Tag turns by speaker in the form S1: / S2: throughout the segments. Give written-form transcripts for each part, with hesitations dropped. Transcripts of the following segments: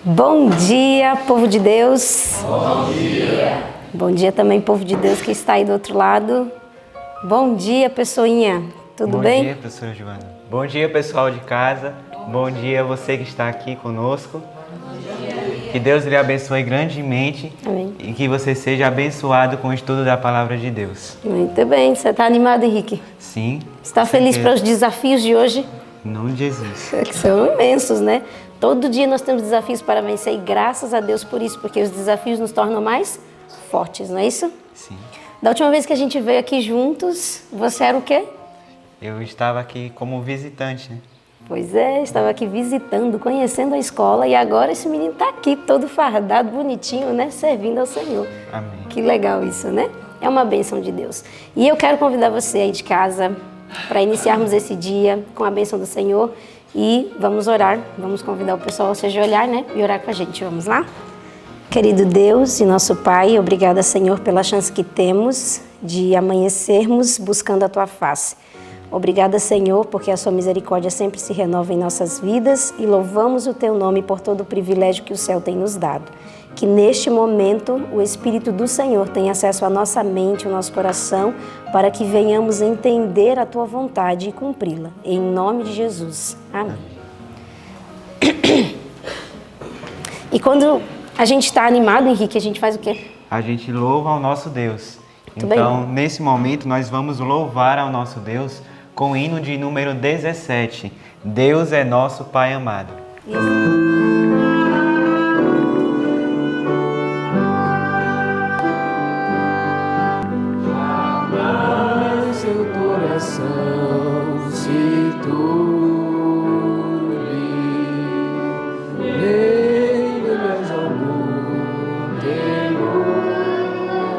S1: Bom dia, povo de Deus.
S2: Bom dia.
S1: Bom dia também, povo de Deus que está aí do outro lado. Bom dia, pessoinha. Tudo bem?
S2: Bom dia, professora Joana. Bom dia, pessoal de casa. Bom dia, você que está aqui conosco. Que Deus lhe abençoe grandemente.
S1: Amém.
S2: E que você seja abençoado com o estudo da Palavra de Deus.
S1: Muito bem. Você está animado, Henrique?
S2: Sim.
S1: Está feliz para os desafios de hoje?
S2: Em nome de Jesus.
S1: Que são imensos, né? Todo dia nós temos desafios para vencer e graças a Deus por isso, porque os desafios nos tornam mais fortes, não é isso?
S2: Sim.
S1: Da última vez que a gente veio aqui juntos, você era o quê?
S2: Eu estava aqui como visitante, né?
S1: Pois é, estava aqui visitando, conhecendo a escola e agora esse menino está aqui todo fardado, bonitinho, né? Servindo ao Senhor.
S2: Amém.
S1: Que legal isso, né? É uma bênção de Deus. E eu quero convidar você aí de casa para iniciarmos esse dia com a bênção do Senhor e vamos orar. Vamos convidar o pessoal a se ajoelhar, né? E orar com a gente. Vamos lá? Querido Deus e nosso Pai, obrigada, Senhor, pela chance que temos de amanhecermos buscando a Tua face. Obrigada, Senhor, porque a Sua misericórdia sempre se renova em nossas vidas e louvamos o Teu nome por todo o privilégio que o céu tem nos dado. Que neste momento o Espírito do Senhor tenha acesso à nossa mente, ao nosso coração, para que venhamos entender a Tua vontade e cumpri-la. Em nome de Jesus. Amém. E quando a gente está animado, Henrique, a gente faz o quê?
S2: A gente louva ao nosso Deus.
S1: Muito
S2: Então,
S1: bem.
S2: nesse momento, nós vamos louvar ao nosso Deus com o hino de número 17. Deus é nosso Pai amado.
S3: Jamais seu coração se turbe, nem mais algum temor.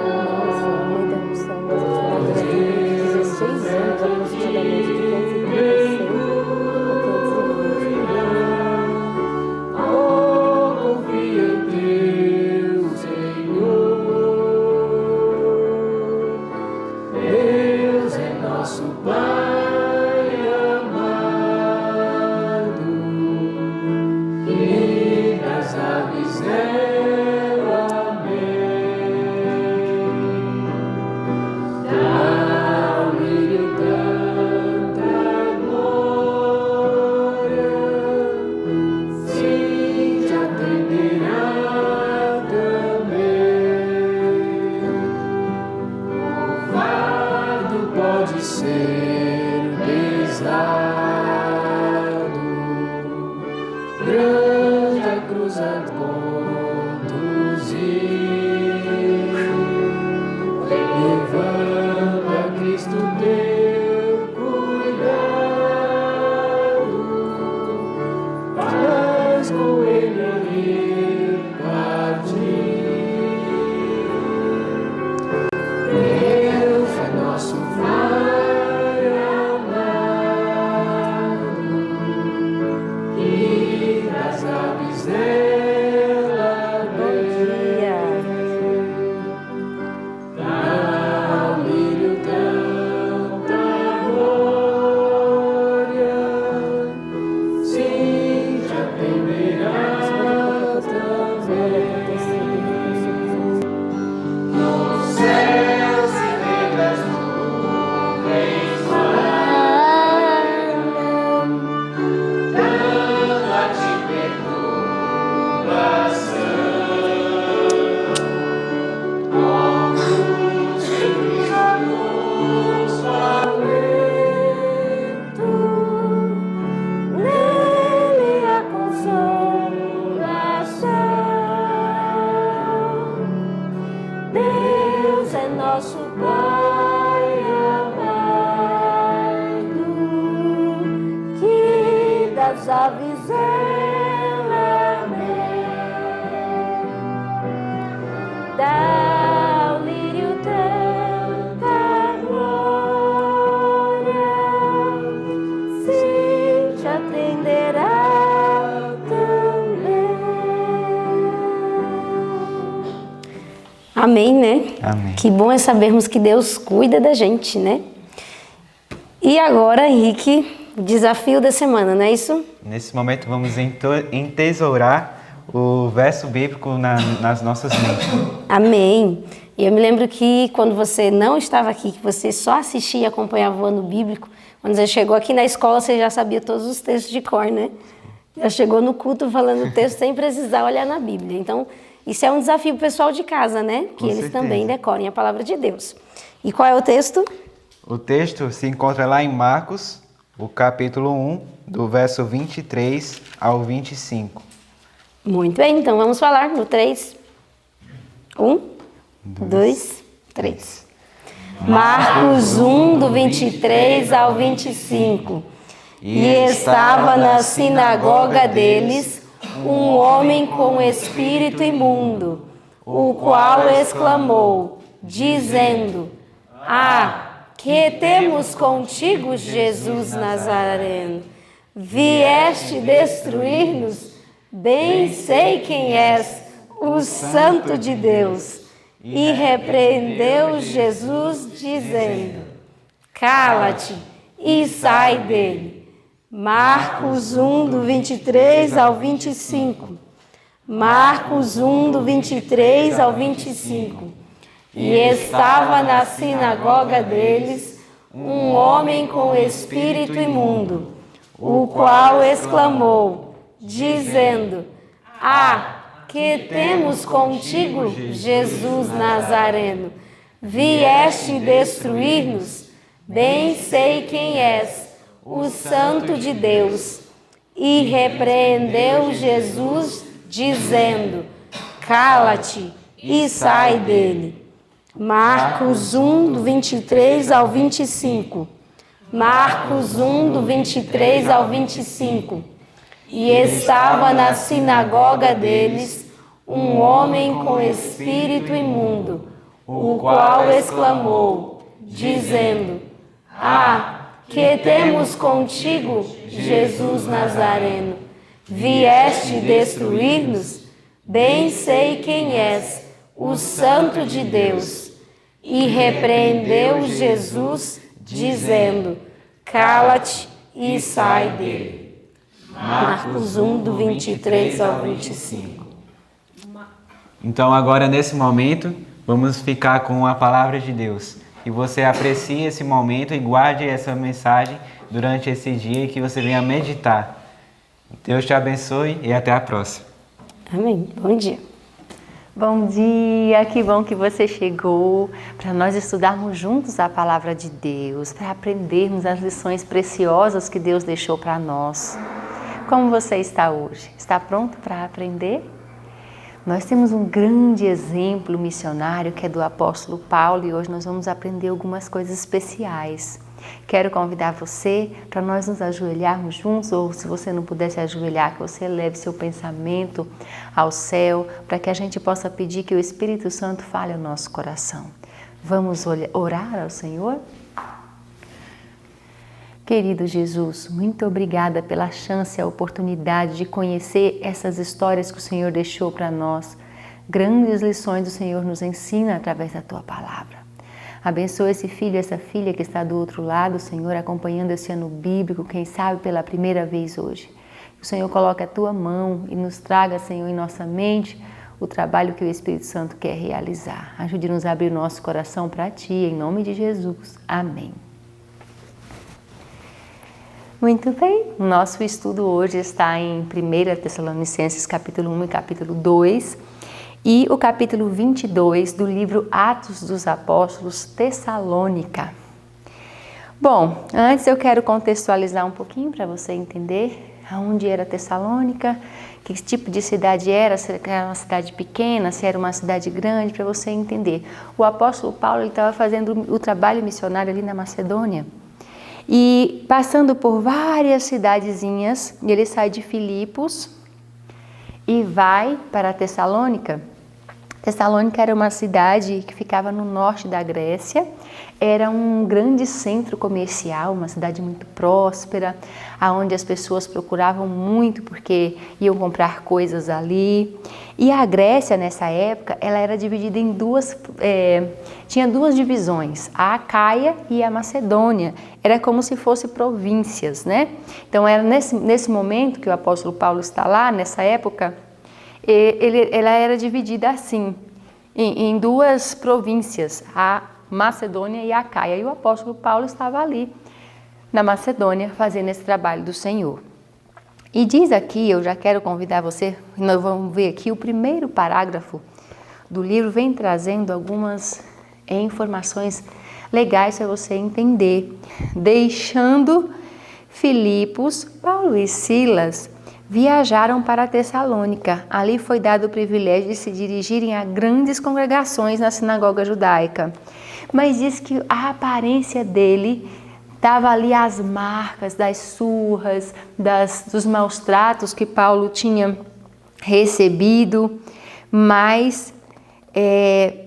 S1: Nossa, mãe do céu, nós atividades 16 anos aproximadamente, de 536
S3: Oh, confia em teu Senhor. Deus é nosso Pai amado, e das aves ela vem. Dá-lhe tanta glória, sim, te atenderá também. O fardo pode ser pesado, grande a cruz a conduzir. Levanta Cristo teu cuidado, faz com ele partir. Deus é nosso Pai amado, e das aves ela vem. Dá-lhe tanta glória, sim, te atenderá também. Nos céus e letras nuvens guardam, dando a ti perturbação. Angústias nos alento,
S1: nele a consolação. Deus é nosso Pai amado, que das aves ela vem. Dá ao lírio tanta glória, sim, te atenderá também. Amém, né?
S2: Amém.
S1: Que bom é sabermos que Deus cuida da gente, né? E agora, Henrique, o desafio da semana, não é isso?
S2: Nesse momento vamos entesourar o verso bíblico nas nossas mentes.
S1: Amém. E eu me lembro que quando você não estava aqui, que você só assistia e acompanhava o ano bíblico, quando você chegou aqui na escola, você já sabia todos os textos de cor, né? Já chegou no culto falando o texto sem precisar olhar na Bíblia. Então, isso é um desafio pro pessoal de casa, né? Que eles também decorem a palavra de Deus. E qual é o texto?
S2: O texto se encontra lá em Marcos, o capítulo 1, do verso 23 ao 25.
S1: Muito bem, então vamos falar no 3. 1, 2, 3. Marcos 1, do 23 ao 25. E estava na sinagoga deles um homem com espírito imundo, o qual exclamou, dizendo: que temos contigo, Jesus Nazareno? Vieste destruir-nos? Bem sei quem és, o Santo de Deus. E repreendeu Jesus, dizendo: cala-te e sai dele. Marcos 1, do 23 ao 25. Marcos 1, do 23 ao 25. E estava na sinagoga deles um homem com espírito imundo, o qual exclamou, dizendo: que temos contigo, Jesus Nazareno? Vieste destruir-nos? Bem sei quem és, o Santo de Deus. E repreendeu Jesus, dizendo: cala-te e sai dele. Marcos 1, do 23 ao 25. Marcos 1, do 23 ao 25. E estava na sinagoga deles um homem com espírito imundo, o qual exclamou, dizendo: que temos contigo, Jesus Nazareno? Vieste destruir-nos? Bem sei quem és, o Santo de Deus. E repreendeu Jesus, dizendo: cala-te e sai dele. Marcos 1, do 23 ao 25.
S2: Então agora nesse momento, vamos ficar com a palavra de Deus. E você aprecie esse momento e guarde essa mensagem durante esse dia que você venha meditar. Deus te abençoe e até a próxima.
S1: Amém. Bom dia.
S4: Bom dia, que bom que você chegou para nós estudarmos juntos a palavra de Deus, para aprendermos as lições preciosas que Deus deixou para nós. Como você está hoje? Está pronto para aprender? Nós temos um grande exemplo missionário que é do apóstolo Paulo e hoje nós vamos aprender algumas coisas especiais. Quero convidar você para nós nos ajoelharmos juntos, ou se você não puder se ajoelhar, que você leve seu pensamento ao céu, para que a gente possa pedir que o Espírito Santo fale ao nosso coração. Vamos orar ao Senhor? Querido Jesus, muito obrigada pela chance e a oportunidade de conhecer essas histórias que o Senhor deixou para nós. Grandes lições o Senhor nos ensina através da Tua palavra. Abençoa esse filho e essa filha que está do outro lado, Senhor, acompanhando esse ano bíblico, quem sabe pela primeira vez hoje. Que o Senhor coloque a Tua mão e nos traga, Senhor, em nossa mente o trabalho que o Espírito Santo quer realizar. Ajude-nos a abrir nosso coração para Ti, em nome de Jesus. Amém. Muito bem, o nosso estudo hoje está em 1 Tessalonicenses capítulo 1 e capítulo 2 e o capítulo 22 do livro Atos dos Apóstolos, Tessalônica. Bom, antes eu quero contextualizar um pouquinho para você entender aonde era Tessalônica, que tipo de cidade era, se era uma cidade pequena, se era uma cidade grande, para você entender. O apóstolo Paulo estava fazendo o trabalho missionário ali na Macedônia. E passando por várias cidadezinhas, ele sai de Filipos e vai para Tessalônica. Tessalônica era uma cidade que ficava no norte da Grécia, era um grande centro comercial, uma cidade muito próspera, onde as pessoas procuravam muito porque iam comprar coisas ali. E a Grécia, nessa época, ela era dividida em tinha duas divisões, a Acaia e a Macedônia. Era como se fossem províncias, né? Então, era nesse momento que o apóstolo Paulo está lá, nessa época, ela era dividida assim, em duas províncias, a Macedônia e a Acaia. E o apóstolo Paulo estava ali, na Macedônia, fazendo esse trabalho do Senhor. E diz aqui, eu já quero convidar você, nós vamos ver aqui o primeiro parágrafo do livro, vem trazendo algumas informações legais para você entender. Deixando Filipos, Paulo e Silas viajaram para Tessalônica. Ali foi dado o privilégio de se dirigirem a grandes congregações na sinagoga judaica. Mas diz que a aparência dele estava ali as marcas das surras, dos maus tratos que Paulo tinha recebido, mas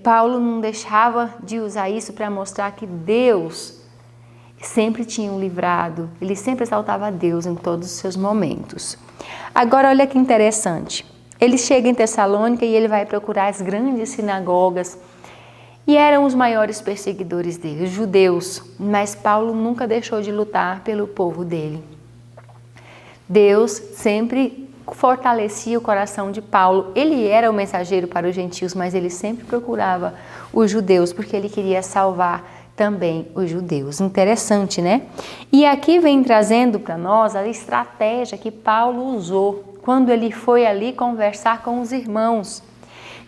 S4: Paulo não deixava de usar isso para mostrar que Deus sempre tinha o livrado, ele sempre exaltava a Deus em todos os seus momentos. Agora olha que interessante, ele chega em Tessalônica e ele vai procurar as grandes sinagogas, e eram os maiores perseguidores dele, os judeus, mas Paulo nunca deixou de lutar pelo povo dele. Deus sempre fortalecia o coração de Paulo. Ele era o mensageiro para os gentios, mas ele sempre procurava os judeus, porque ele queria salvar também os judeus. Interessante, né? E aqui vem trazendo para nós a estratégia que Paulo usou quando ele foi ali conversar com os irmãos.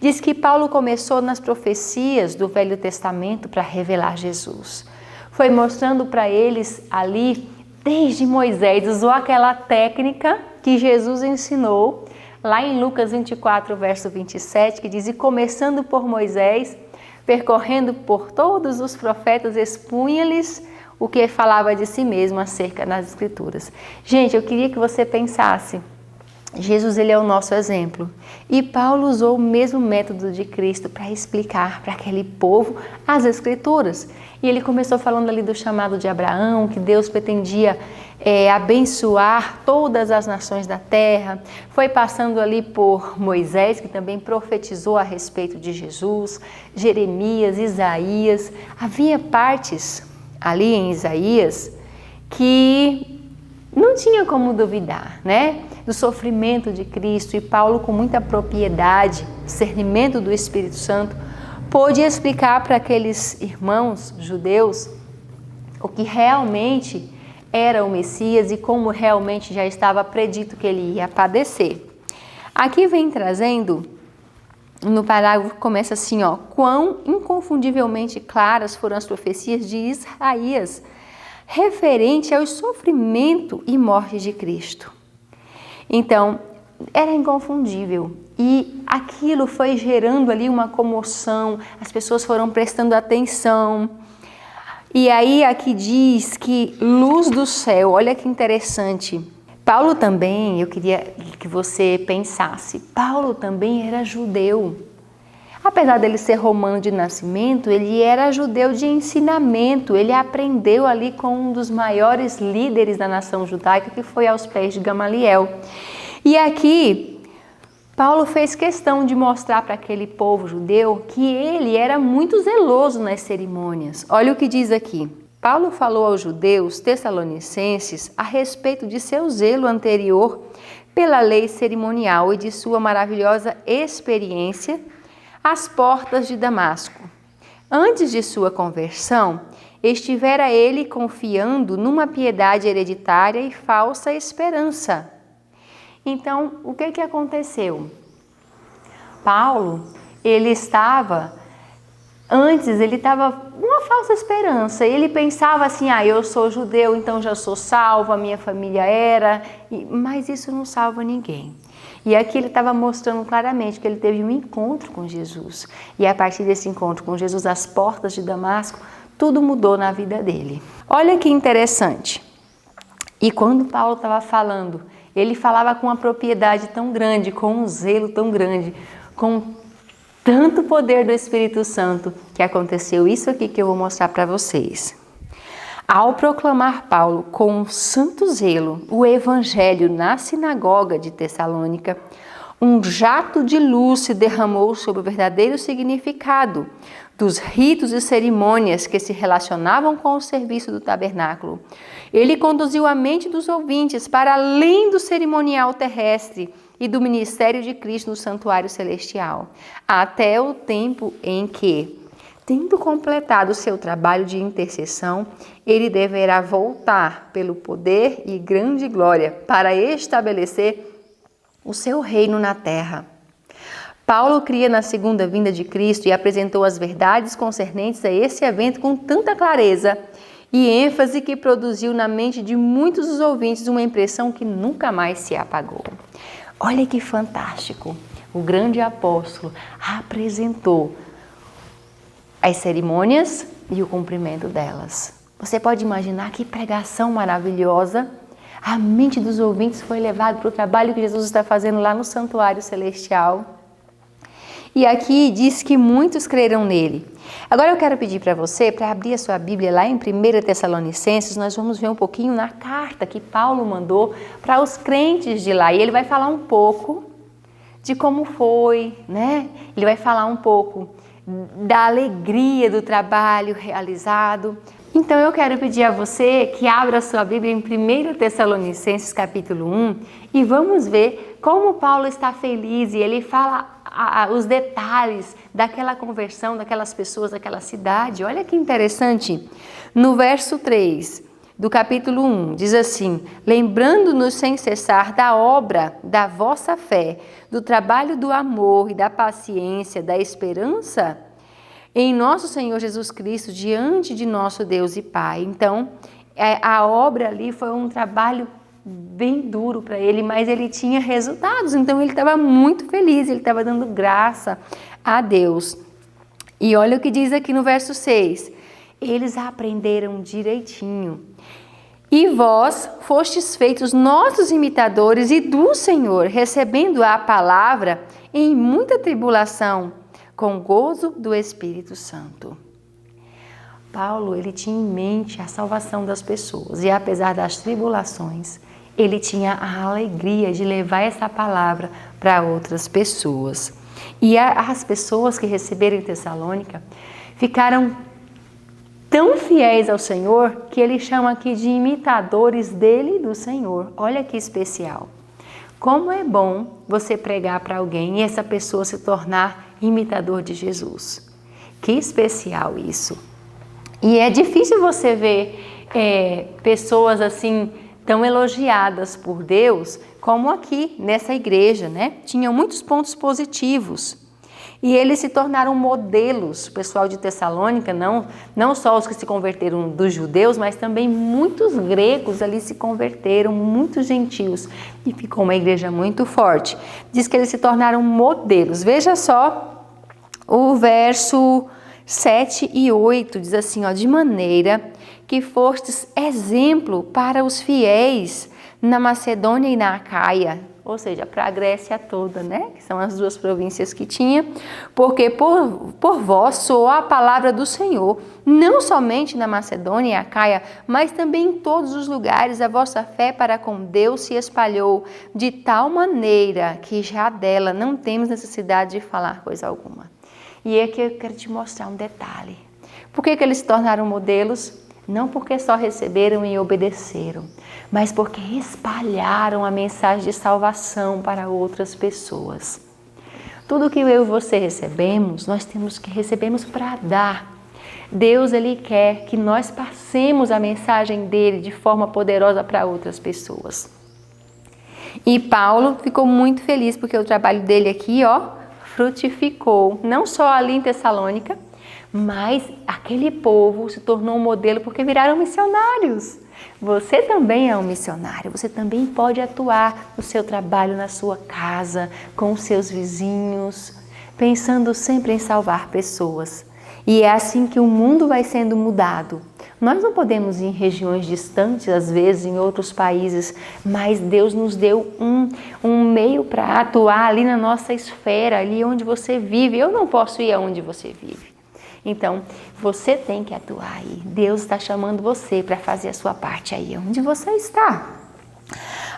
S4: Diz que Paulo começou nas profecias do Velho Testamento para revelar Jesus. Foi mostrando para eles ali, desde Moisés, usou aquela técnica que Jesus ensinou, lá em Lucas 24, verso 27, que diz: e começando por Moisés, percorrendo por todos os profetas, expunha-lhes o que falava de si mesmo acerca das Escrituras. Gente, eu queria que você pensasse, Jesus, ele é o nosso exemplo. E Paulo usou o mesmo método de Cristo para explicar para aquele povo as Escrituras. E ele começou falando ali do chamado de Abraão, que Deus pretendia abençoar todas as nações da terra. Foi passando ali por Moisés, que também profetizou a respeito de Jesus, Jeremias, Isaías. Havia partes ali em Isaías que não tinha como duvidar, né? Do sofrimento de Cristo, e Paulo, com muita propriedade, discernimento do Espírito Santo, pôde explicar para aqueles irmãos judeus o que realmente era o Messias e como realmente já estava predito que ele ia padecer. Aqui vem trazendo, no parágrafo começa assim, ó: quão inconfundivelmente claras foram as profecias de Isaías referente ao sofrimento e morte de Cristo. Então, era inconfundível, e aquilo foi gerando ali uma comoção, as pessoas foram prestando atenção. E aí aqui diz que luz do céu, olha que interessante. Paulo também, eu queria que você pensasse, Paulo também era judeu. Apesar dele ser romano de nascimento, ele era judeu de ensinamento, ele aprendeu ali com um dos maiores líderes da nação judaica, que foi aos pés de Gamaliel. E aqui, Paulo fez questão de mostrar para aquele povo judeu que ele era muito zeloso nas cerimônias. Olha o que diz aqui. Paulo falou aos judeus tessalonicenses a respeito de seu zelo anterior pela lei cerimonial e de sua maravilhosa experiência às portas de Damasco. Antes de sua conversão, estivera ele confiando numa piedade hereditária e falsa esperança. Então, o que aconteceu? Paulo, ele estava uma falsa esperança. Ele pensava assim, eu sou judeu, então já sou salvo, a minha família era, mas isso não salva ninguém. E aqui ele estava mostrando claramente que ele teve um encontro com Jesus. E a partir desse encontro com Jesus, às portas de Damasco, tudo mudou na vida dele. Olha que interessante. E quando Paulo estava falando, ele falava com uma propriedade tão grande, com um zelo tão grande, com tanto poder do Espírito Santo, que aconteceu isso aqui que eu vou mostrar para vocês. Ao proclamar Paulo com santo zelo o evangelho na sinagoga de Tessalônica, um jato de luz se derramou sobre o verdadeiro significado dos ritos e cerimônias que se relacionavam com o serviço do tabernáculo. Ele conduziu a mente dos ouvintes para além do cerimonial terrestre e do ministério de Cristo no santuário celestial, até o tempo em que, tendo completado o seu trabalho de intercessão, ele deverá voltar pelo poder e grande glória para estabelecer o seu reino na terra. Paulo cria na segunda vinda de Cristo e apresentou as verdades concernentes a esse evento com tanta clareza e ênfase que produziu na mente de muitos dos ouvintes uma impressão que nunca mais se apagou. Olha que fantástico! O grande apóstolo apresentou as cerimônias e o cumprimento delas. Você pode imaginar que pregação maravilhosa! A mente dos ouvintes foi levada para o trabalho que Jesus está fazendo lá no santuário celestial. E aqui diz que muitos crerão nele. Agora eu quero pedir para você, para abrir a sua Bíblia lá em 1 Tessalonicenses, nós vamos ver um pouquinho na carta que Paulo mandou para os crentes de lá. E ele vai falar um pouco de como foi, né? Ele vai falar um pouco da alegria do trabalho realizado. Então eu quero pedir a você que abra a sua Bíblia em 1 Tessalonicenses capítulo 1 e vamos ver como Paulo está feliz e ele fala os detalhes daquela conversão, daquelas pessoas, daquela cidade. Olha que interessante. No verso 3 do capítulo 1, diz assim: lembrando-nos sem cessar da obra da vossa fé, do trabalho do amor e da paciência, da esperança em nosso Senhor Jesus Cristo, diante de nosso Deus e Pai. Então, a obra ali foi um trabalho bem duro para ele, mas ele tinha resultados, então ele estava muito feliz, ele estava dando graça a Deus. E olha o que diz aqui no verso 6, eles aprenderam direitinho. E vós fostes feitos nossos imitadores e do Senhor, recebendo a palavra em muita tribulação, com gozo do Espírito Santo. Paulo, ele tinha em mente a salvação das pessoas e apesar das tribulações, ele tinha a alegria de levar essa palavra para outras pessoas. E as pessoas que receberam em Tessalônica ficaram tão fiéis ao Senhor que ele chama aqui de imitadores dele e do Senhor. Olha que especial. Como é bom você pregar para alguém e essa pessoa se tornar imitador de Jesus. Que especial isso. E é difícil você ver pessoas assim tão elogiadas por Deus como aqui nessa igreja, né? Tinham muitos pontos positivos. E eles se tornaram modelos, o pessoal de Tessalônica, não só os que se converteram dos judeus, mas também muitos gregos ali se converteram, muitos gentios, e ficou uma igreja muito forte. Diz que eles se tornaram modelos. Veja só o verso 7 e 8, diz assim, ó, de maneira que fostes exemplo para os fiéis na Macedônia e na Acaia, ou seja, para a Grécia toda, né? Que são as duas províncias que tinha, porque por vós soou a palavra do Senhor, não somente na Macedônia e Acaia, mas também em todos os lugares a vossa fé para com Deus se espalhou, de tal maneira que já dela não temos necessidade de falar coisa alguma. E aqui eu quero te mostrar um detalhe. Por que eles se tornaram modelos? Não porque só receberam e obedeceram, mas porque espalharam a mensagem de salvação para outras pessoas. Tudo que eu e você recebemos, nós recebemos para dar. Deus, Ele quer que nós passemos a mensagem dEle de forma poderosa para outras pessoas. E Paulo ficou muito feliz porque o trabalho dele aqui, ó, frutificou, não só ali em Tessalônica, mas aquele povo se tornou um modelo porque viraram missionários. Você também é um missionário, você também pode atuar no seu trabalho, na sua casa, com os seus vizinhos, pensando sempre em salvar pessoas. E é assim que o mundo vai sendo mudado. Nós não podemos ir em regiões distantes, às vezes em outros países, mas Deus nos deu um meio para atuar ali na nossa esfera, ali onde você vive. Eu não posso ir aonde você vive. Então, você tem que atuar aí. Deus está chamando você para fazer a sua parte aí onde você está.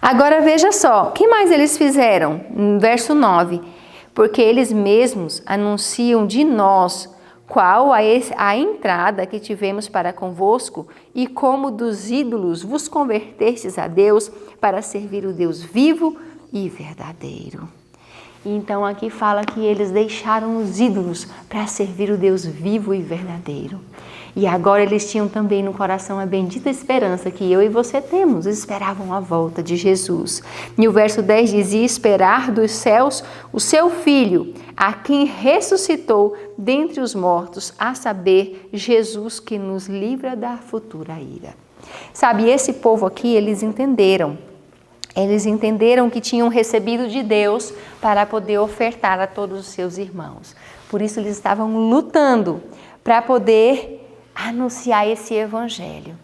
S4: Agora veja só, o que mais eles fizeram? Verso 9. Porque eles mesmos anunciam de nós qual a entrada que tivemos para convosco e como dos ídolos vos convertestes a Deus para servir o Deus vivo e verdadeiro. Então aqui fala que eles deixaram os ídolos para servir o Deus vivo e verdadeiro. E agora eles tinham também no coração a bendita esperança que eu e você temos, esperavam a volta de Jesus. E o verso 10 dizia: esperar dos céus o seu Filho, a quem ressuscitou dentre os mortos, a saber, Jesus que nos livra da futura ira. Sabe, esse povo aqui, eles entenderam que tinham recebido de Deus para poder ofertar a todos os seus irmãos. Por isso eles estavam lutando para poder anunciar esse evangelho.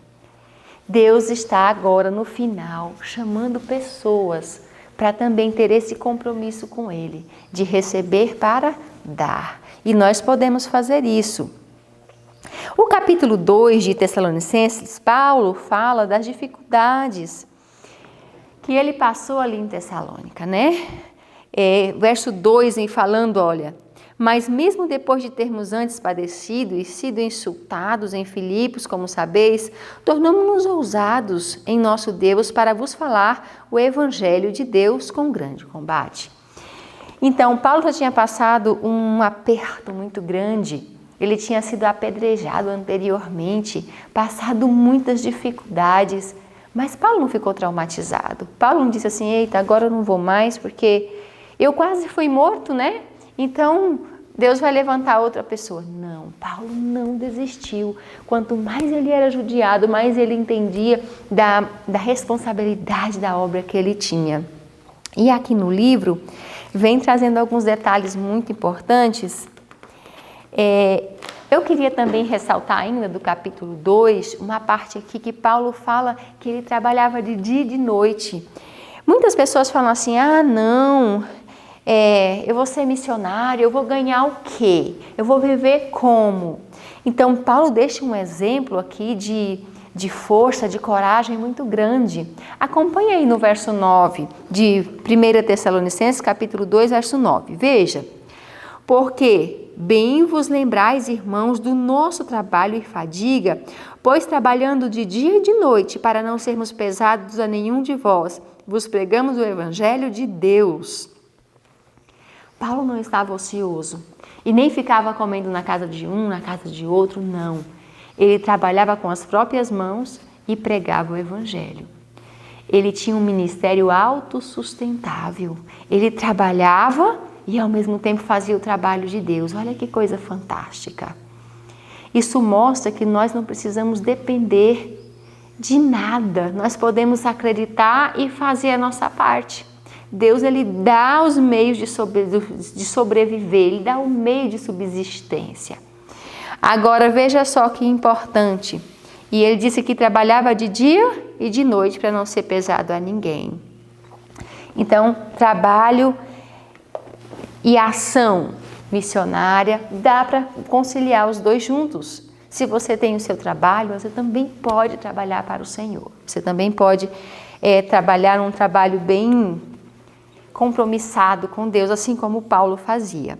S4: Deus está agora no final chamando pessoas para também ter esse compromisso com Ele, de receber para dar. E nós podemos fazer isso. O capítulo 2 de Tessalonicenses, Paulo fala das dificuldades que ele passou ali em Tessalônica, né? Verso 2, em falando, olha: mas mesmo depois de termos antes padecido e sido insultados em Filipos, como sabeis, tornamo-nos ousados em nosso Deus para vos falar o evangelho de Deus com grande combate. Então, Paulo já tinha passado um aperto muito grande. Ele tinha sido apedrejado anteriormente, passado muitas dificuldades, mas Paulo não ficou traumatizado. Paulo não disse assim: eita, agora eu não vou mais porque eu quase fui morto, né? Então Deus vai levantar outra pessoa. Não, Paulo não desistiu. Quanto mais ele era judiado, mais ele entendia da responsabilidade da obra que ele tinha. E aqui no livro vem trazendo alguns detalhes muito importantes. Eu queria também ressaltar ainda do capítulo 2, uma parte aqui que Paulo fala que ele trabalhava de dia e de noite. Muitas pessoas falam assim: ah, não, eu vou ser missionário, eu vou ganhar o quê? Eu vou viver como? Então, Paulo deixa um exemplo aqui de força, de coragem muito grande. Acompanhe aí no verso 9 de 1 Tessalonicenses, capítulo 2, verso 9. Veja: porque bem vos lembrais, irmãos, do nosso trabalho e fadiga, pois trabalhando de dia e de noite, para não sermos pesados a nenhum de vós, vos pregamos o evangelho de Deus. Paulo não estava ocioso e nem ficava comendo na casa de um, na casa de outro, não. Ele trabalhava com as próprias mãos e pregava o evangelho. Ele tinha um ministério autossustentável. Ele trabalhava e ao mesmo tempo fazia o trabalho de Deus. Olha que coisa fantástica. Isso mostra que nós não precisamos depender de nada. Nós podemos acreditar e fazer a nossa parte. Deus, ele dá os meios de sobreviver, ele dá o meio de subsistência. Agora veja só que importante. E ele disse que trabalhava de dia e de noite para não ser pesado a ninguém. Então, trabalho e ação missionária, dá para conciliar os dois juntos. Se você tem o seu trabalho, você também pode trabalhar para o Senhor. Você também pode trabalhar um trabalho bem compromissado com Deus, assim como Paulo fazia.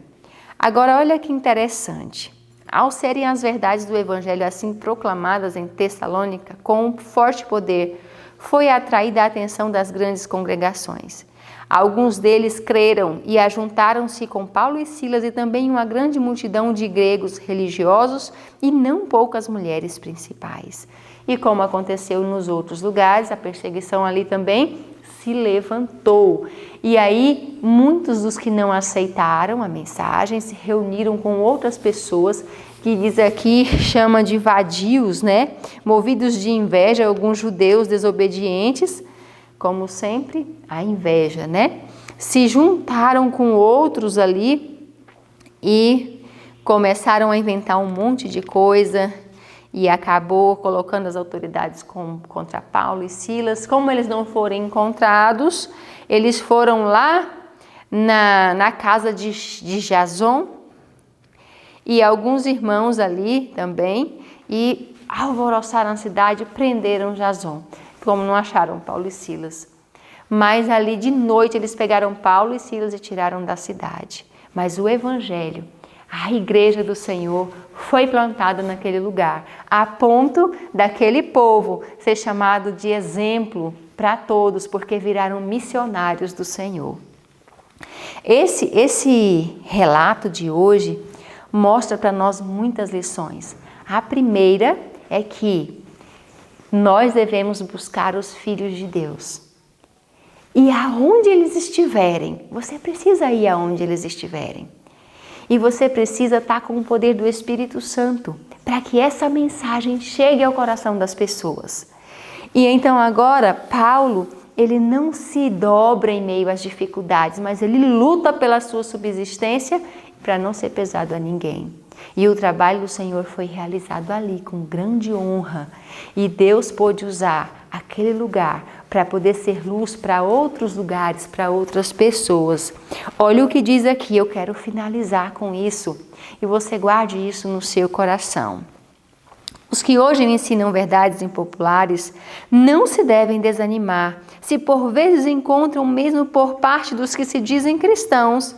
S4: Agora, olha que interessante. Ao serem as verdades do Evangelho assim proclamadas em Tessalônica, com forte poder, foi atraída a atenção das grandes congregações. Alguns deles creram e ajuntaram-se com Paulo e Silas e também uma grande multidão de gregos religiosos e não poucas mulheres principais. E como aconteceu nos outros lugares, a perseguição ali também se levantou. E aí, muitos dos que não aceitaram a mensagem se reuniram com outras pessoas, que diz aqui, chama de vadios, né? Movidos de inveja, alguns judeus desobedientes, como sempre, a inveja, né? Se juntaram com outros ali e começaram a inventar um monte de coisa e acabou colocando as autoridades contra Paulo e Silas. Como eles não foram encontrados, eles foram lá na casa de Jason e alguns irmãos ali também e alvoroçaram a cidade e prenderam Jason, como não acharam Paulo e Silas. Mas ali de noite eles pegaram Paulo e Silas e tiraram da cidade. Mas o evangelho, a igreja do Senhor, foi plantada naquele lugar, a ponto daquele povo ser chamado de exemplo para todos, porque viraram missionários do Senhor. Esse relato de hoje mostra para nós muitas lições. A primeira é que nós devemos buscar os filhos de Deus. E aonde eles estiverem, você precisa ir aonde eles estiverem. E você precisa estar com o poder do Espírito Santo para que essa mensagem chegue ao coração das pessoas. E então agora, Paulo, ele não se dobra em meio às dificuldades, mas ele luta pela sua subsistência para não ser pesado a ninguém. E o trabalho do Senhor foi realizado ali com grande honra. E Deus pôde usar aquele lugar para poder ser luz para outros lugares, para outras pessoas. Olha o que diz aqui, eu quero finalizar com isso. E você guarde isso no seu coração. Os que hoje ensinam verdades impopulares não se devem desanimar, se por vezes encontram mesmo por parte dos que se dizem cristãos,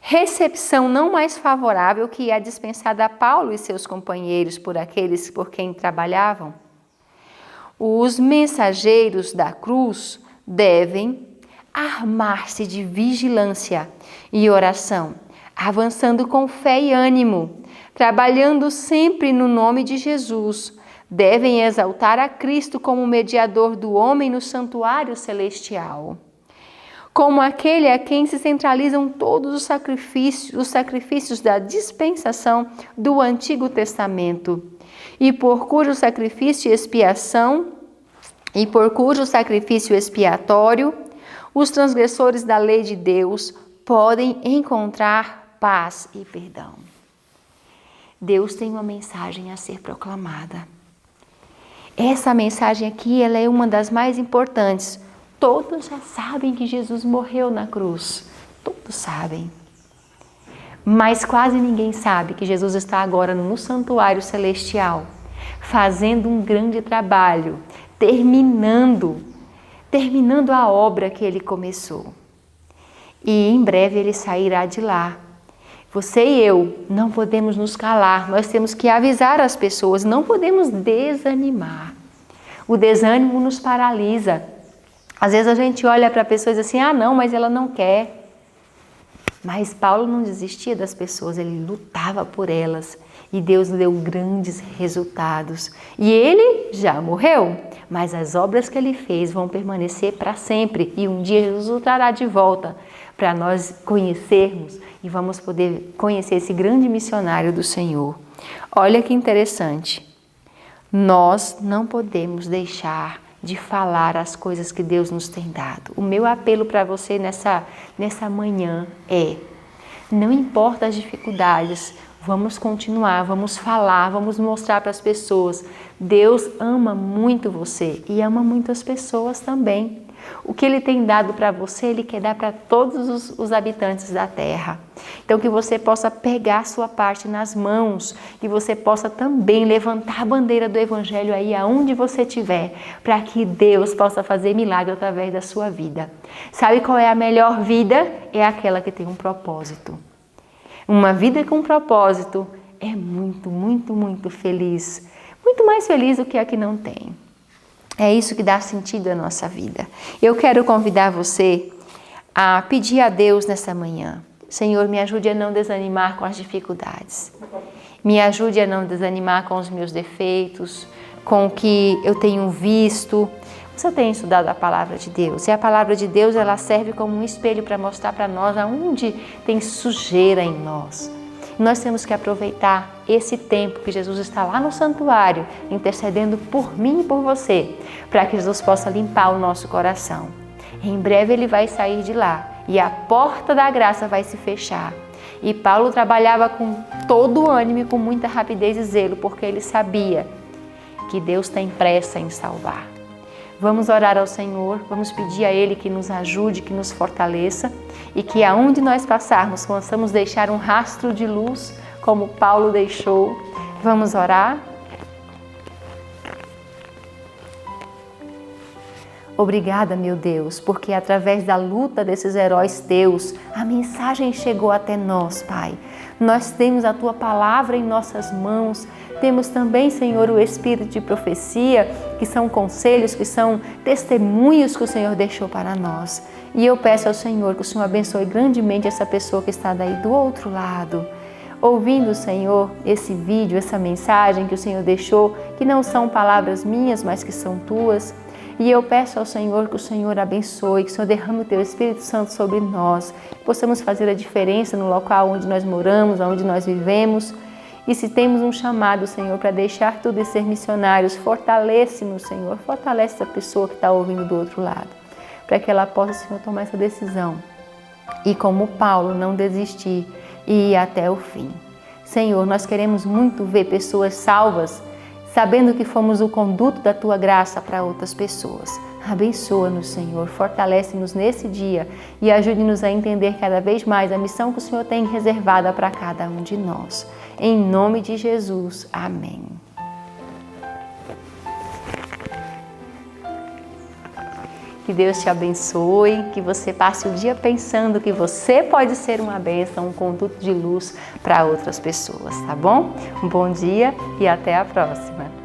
S4: recepção não mais favorável que a dispensada a Paulo e seus companheiros por aqueles por quem trabalhavam. Os mensageiros da cruz devem armar-se de vigilância e oração, avançando com fé e ânimo, trabalhando sempre no nome de Jesus. Devem exaltar a Cristo como mediador do homem no santuário celestial, como aquele a quem se centralizam todos os sacrifícios da dispensação do Antigo Testamento, e por cujo sacrifício expiatório os transgressores da lei de Deus podem encontrar paz e perdão. Deus tem uma mensagem a ser proclamada. Essa mensagem aqui, ela é uma das mais importantes. Todos já sabem que Jesus morreu na cruz. Todos sabem. Mas quase ninguém sabe que Jesus está agora no santuário celestial, fazendo um grande trabalho, terminando a obra que ele começou. E em breve ele sairá de lá. Você e eu não podemos nos calar, nós temos que avisar as pessoas, não podemos desanimar. O desânimo nos paralisa. Às vezes a gente olha para a pessoa e diz assim, não, mas ela não quer. Mas Paulo não desistia das pessoas, ele lutava por elas. E Deus deu grandes resultados. E ele já morreu, mas as obras que ele fez vão permanecer para sempre. E um dia Jesus o trará de volta para nós conhecermos e vamos poder conhecer esse grande missionário do Senhor. Olha que interessante. Nós não podemos deixar de falar as coisas que Deus nos tem dado. O meu apelo para você nessa manhã é: não importa as dificuldades, vamos continuar, vamos falar, vamos mostrar para as pessoas. Deus ama muito você e ama muito as pessoas também. O que Ele tem dado para você, Ele quer dar para todos os habitantes da terra. Então que você possa pegar a sua parte nas mãos, que você possa também levantar a bandeira do Evangelho aí aonde você estiver, para que Deus possa fazer milagre através da sua vida. Sabe qual é a melhor vida? É aquela que tem um propósito. Uma vida com propósito é muito, muito, muito feliz. Muito mais feliz do que a que não tem. É isso que dá sentido à nossa vida. Eu quero convidar você a pedir a Deus nessa manhã: Senhor, me ajude a não desanimar com as dificuldades. Me ajude a não desanimar com os meus defeitos, com o que eu tenho visto. Você tem estudado a palavra de Deus. E a palavra de Deus, ela serve como um espelho para mostrar para nós aonde tem sujeira em nós. Nós temos que aproveitar esse tempo que Jesus está lá no santuário, intercedendo por mim e por você, para que Jesus possa limpar o nosso coração. Em breve Ele vai sair de lá e a porta da graça vai se fechar. E Paulo trabalhava com todo o ânimo e com muita rapidez e zelo, porque ele sabia que Deus tem pressa em salvar. Vamos orar ao Senhor, vamos pedir a Ele que nos ajude, que nos fortaleça e que aonde nós passarmos possamos deixar um rastro de luz, como Paulo deixou. Vamos orar? Obrigada, meu Deus, porque através da luta desses heróis teus, a mensagem chegou até nós, Pai. Nós temos a Tua palavra em nossas mãos, Temos também, Senhor, o espírito de profecia, que são conselhos, que são testemunhos que o Senhor deixou para nós. E eu peço ao Senhor que o Senhor abençoe grandemente essa pessoa que está daí do outro lado, ouvindo, Senhor, esse vídeo, essa mensagem que o Senhor deixou, que não são palavras minhas, mas que são tuas. E eu peço ao Senhor que o Senhor abençoe, que o Senhor derrame o Teu Espírito Santo sobre nós, que possamos fazer a diferença no local onde nós moramos, onde nós vivemos. E se temos um chamado, Senhor, para deixar tudo e ser missionários, fortalece-nos, Senhor, fortalece essa pessoa que está ouvindo do outro lado, para que ela possa, Senhor, tomar essa decisão. E como Paulo, não desistir e ir até o fim. Senhor, nós queremos muito ver pessoas salvas, sabendo que fomos o conduto da Tua graça para outras pessoas. Abençoa-nos, Senhor, fortalece-nos nesse dia e ajude-nos a entender cada vez mais a missão que o Senhor tem reservada para cada um de nós. Em nome de Jesus, amém. Que Deus te abençoe, que você passe o dia pensando que você pode ser uma bênção, um conduto de luz para outras pessoas, tá bom? Um bom dia e até a próxima.